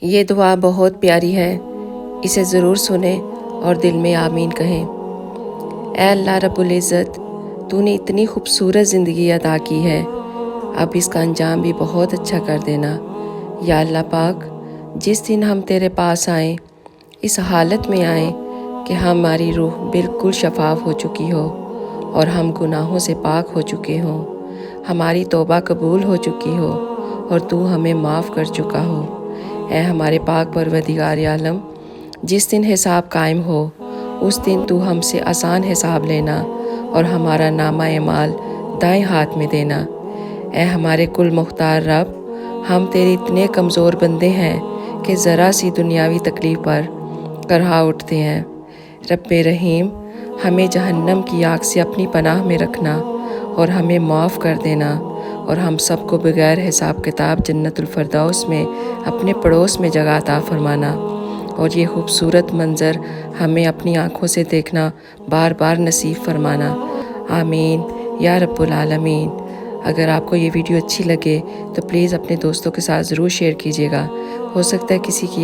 یہ دعا بہت پیاری ہے، اسے ضرور سنیں اور دل میں آمین کہیں۔ اے اللہ رب العزت، تو نے اتنی خوبصورت زندگی عطا کی ہے، اب اس کا انجام بھی بہت اچھا کر دینا۔ یا اللہ پاک، جس دن ہم تیرے پاس آئیں، اس حالت میں آئیں کہ ہماری روح بالکل شفاف ہو چکی ہو اور ہم گناہوں سے پاک ہو چکے ہوں، ہماری توبہ قبول ہو چکی ہو اور تو ہمیں معاف کر چکا ہو۔ اے ہمارے پاک پروردگار عالم، جس دن حساب قائم ہو اس دن تو ہم سے آسان حساب لینا اور ہمارا نامہ اعمال دائیں ہاتھ میں دینا۔ اے ہمارے کل مختار رب، ہم تیرے اتنے کمزور بندے ہیں کہ ذرا سی دنیاوی تکلیف پر کرہا اٹھتے ہیں۔ رب رحیم، ہمیں جہنم کی آگ سے اپنی پناہ میں رکھنا اور ہمیں معاف کر دینا، اور ہم سب کو بغیر حساب کتاب جنت الفردوس میں اپنے پڑوس میں جگہ عطا فرمانا، اور یہ خوبصورت منظر ہمیں اپنی آنکھوں سے دیکھنا بار بار نصیب فرمانا۔ آمین یا رب العالمین۔ اگر آپ کو یہ ویڈیو اچھی لگے تو پلیز اپنے دوستوں کے ساتھ ضرور شیئر کیجیے گا، ہو سکتا ہے کسی کی